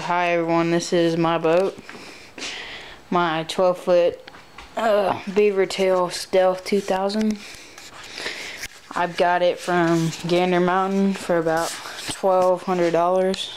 Hi everyone, this is my boat. My 12-foot beavertail Stealth 2000. I've got it from Gander Mountain for about $1,200.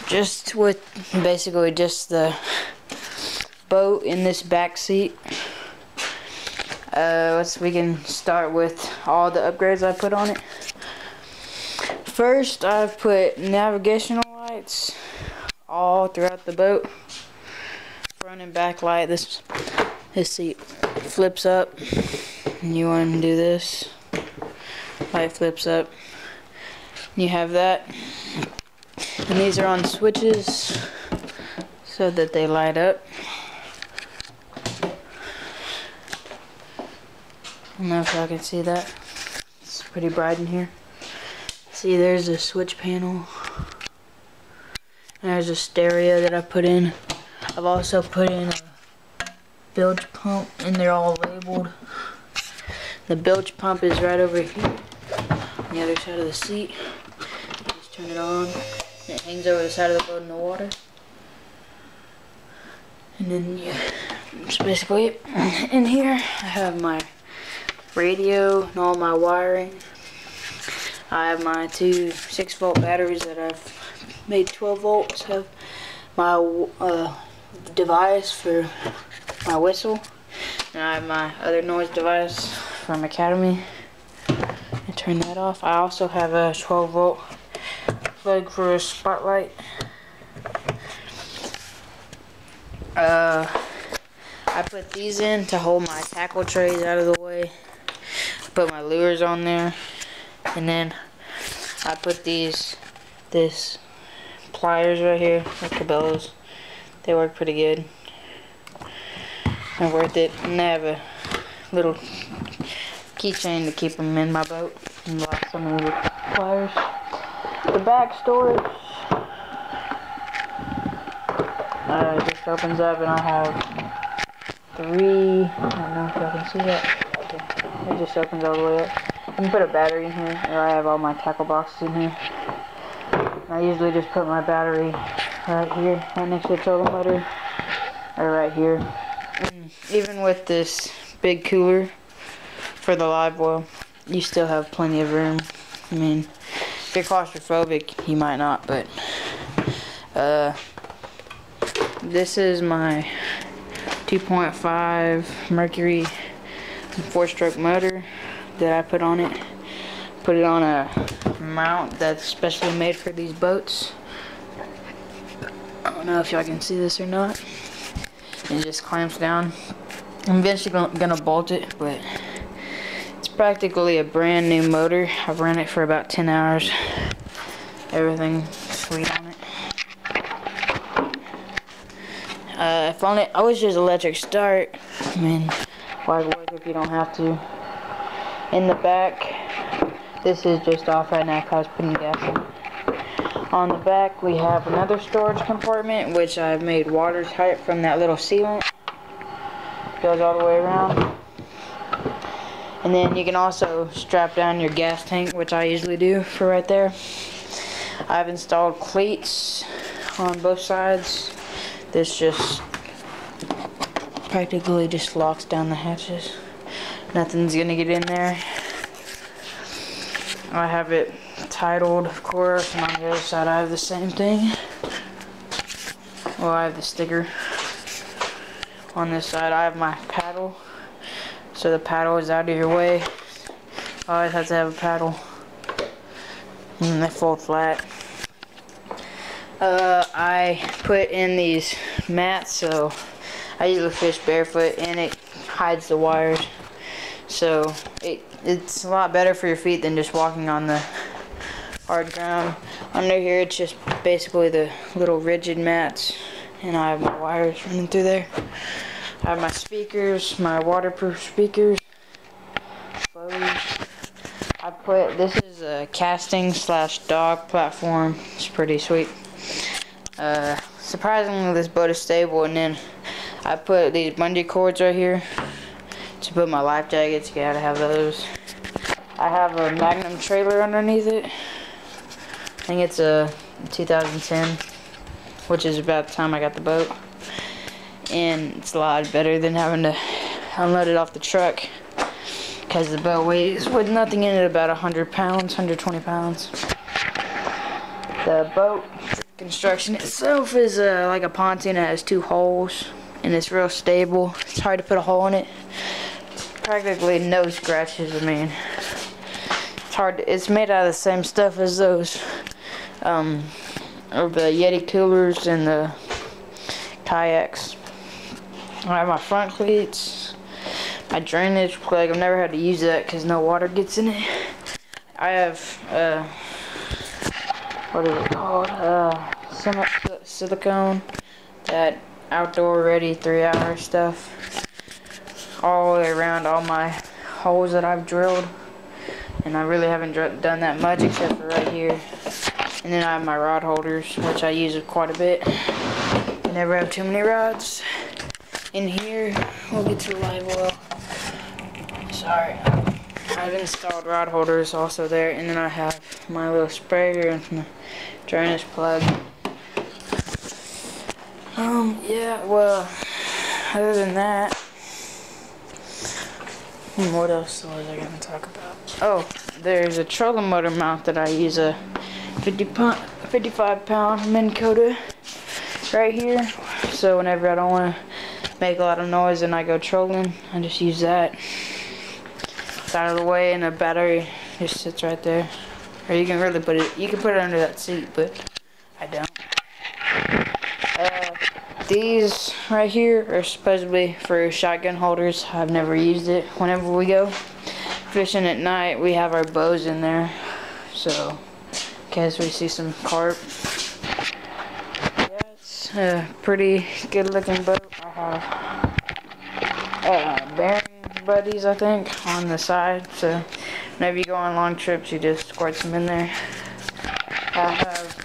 Just with basically just the boat in this back seat. We can start with all the upgrades I put on it. First, I've put navigational lights all throughout the boat. Front and back light. This seat flips up, and you undo this. Light flips up. You have that, and these are on switches so that they light up. I don't know if y'all can see that. It's pretty bright in here. See, there's a switch panel. And there's a stereo that I put in. I've also put in a bilge pump, and they're all labeled. The bilge pump is right over here on the other side of the seat. Just turn it on. It hangs over the side of the boat in the water. And then that's basically it. In here, I have my radio and all my wiring. I have my two 6-volt batteries that I've made 12 volts. I have my device for my whistle, and I have my other noise device from Academy. And turn that off. I also have a 12-volt plug for a spotlight. I put these in to hold my tackle trays out of the way. Put my lures on there. And then I put this pliers right here, like Cabela's. They work pretty good. They're worth it. And they have a little keychain to keep them in my boat and lock some of the pliers. The back storage just opens up, and I have 3. I don't know if y'all can see that. Okay. It just opens all the way up. You can put a battery in here, or I have all my tackle boxes in here. I usually just put my battery right here, right next to the total motor, or right here. And even with this big cooler for the live well, you still have plenty of room. I mean, if you're claustrophobic, you might not, but this is my 2.5 Mercury 4-stroke motor that I put on it. Put it on a mount that's specially made for these boats. I don't know if y'all can see this or not. It just clamps down. I'm eventually gonna bolt it, but it's practically a brand new motor. I've ran it for about 10 hours. Everything's sweet on it. If only I wish there's electric start. I mean, why work if you don't have to? In the back, this is just off right now because I was putting gas in. On the back, we have another storage compartment, which I've made watertight from that little sealant. Goes all the way around. And then you can also strap down your gas tank, which I usually do for right there. I've installed cleats on both sides. This just practically just locks down the hatches. Nothing's gonna get in there. I have it titled, of course, and on the other side I have the same thing. Well, I have the sticker. On this side I have my paddle, so the paddle is out of your way. Always have to have a paddle. And they fold flat. I put in these mats, so I usually fish barefoot, and it hides the wires. So it's a lot better for your feet than just walking on the hard ground. Under here, it's just basically the little rigid mats, and I have my wires running through there. I have my speakers, my waterproof speakers. This is a casting / dog platform. It's pretty sweet. Surprisingly, this boat is stable, and then I put these bungee cords right here to put my life jackets. You gotta have those. I have a Magnum trailer underneath it. I think it's a 2010. which is about the time I got the boat. And it's a lot better than having to unload it off the truck, because the boat weighs with nothing in it about 100 pounds, 120 pounds. The boat construction itself is like a pontoon that has 2 holes, and it's real stable. It's hard to put a hole in it. Practically no scratches. I mean, it's hard. It's made out of the same stuff as those of the Yeti coolers and the kayaks. I have my front cleats, my drainage plug. I've never had to use that because no water gets in it. I have what is it called? Silicone, that outdoor ready 3-hour stuff, all the way around all my holes that I've drilled. And I really haven't done that much except for right here. And then I have my rod holders, which I use quite a bit. I never have too many rods. In here, we'll get to the live well. Sorry. I've installed rod holders also there. And then I have my little sprayer and my drainage plug. Yeah, well, other than that, what else was I gonna talk about? Oh, there's a trolling motor mount that I use, a 55-pound Minn Kota right here. So whenever I don't want to make a lot of noise and I go trolling, I just use that. It's out of the way, and the battery just sits right there. Or you can really put it, you can put it under that seat, but I don't. These right here are supposedly for shotgun holders. I've never used it. Whenever we go fishing at night, we have our bows in there, so in case we see some carp. Yeah, it's a pretty good looking boat. I have bearing buddies, I think, on the side, so whenever you go on long trips, you just squirt some in there. I have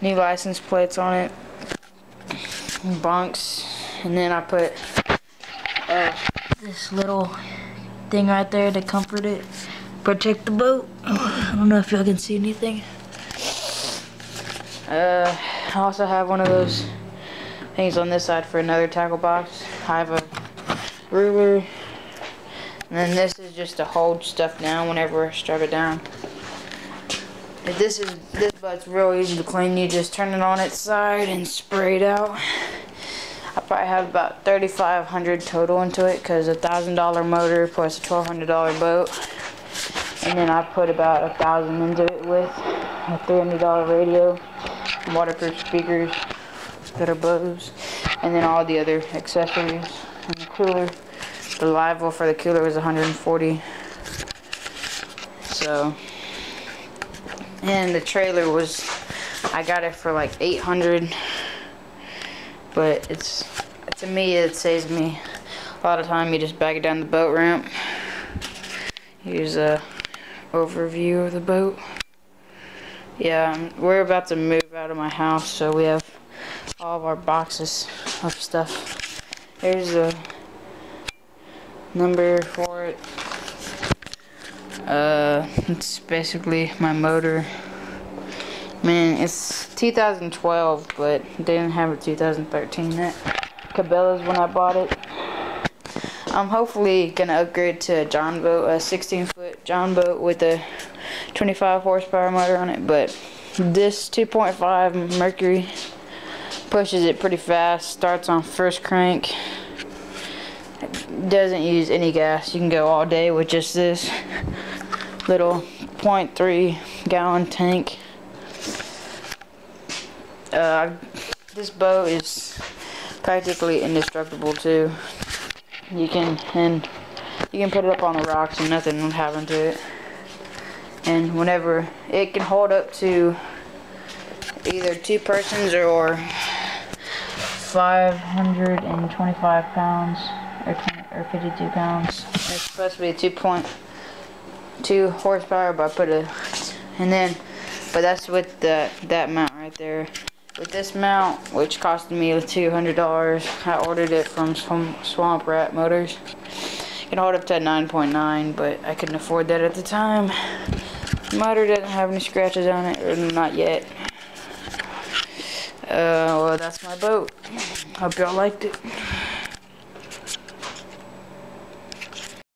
new license plates on it, bunks, and then I put this little thing right there to comfort it, protect the boat. I don't know if y'all can see anything. I also have one of those things on this side for another tackle box. I have a ruler, and then this is just to hold stuff down whenever I strap it down. This boat's real easy to clean. You just turn it on its side and spray it out. I probably have about $3,500 total into it, because $1,000 motor plus a $1,200 boat, and then I put about $1,000 into it with a $300 radio, waterproof speakers that are Bose, and then all the other accessories. And the cooler, the live well for the cooler was $140. So, and the trailer was, I got it for like $800. But it's, to me, it saves me a lot of time. You just back it down the boat ramp. Here's a overview of the boat. Yeah, we're about to move out of my house, so we have all of our boxes of stuff. Here's a number for it. It's basically my motor. Man, it's 2012, but they didn't have a 2013 yet. Cabela's when I bought it. I'm hopefully gonna upgrade to a John boat, a 16-foot John boat with a 25 horsepower motor on it. But this 2.5 Mercury pushes it pretty fast. Starts on first crank. It doesn't use any gas. You can go all day with just this little 0.3 gallon tank. This boat is practically indestructible too. You can put it up on the rocks and nothing will happen to it. And whenever it can hold up to either 2 persons or 525 pounds or 52 pounds. It's supposed to be a 2.2 horsepower, but I put a but that's with that mount right there. With this mount, which costed me $200, I ordered it from Swamp Rat Motors. It can hold up to a 9.9, but I couldn't afford that at the time. The motor doesn't have any scratches on it, or not yet. So that's my boat. Hope y'all liked it.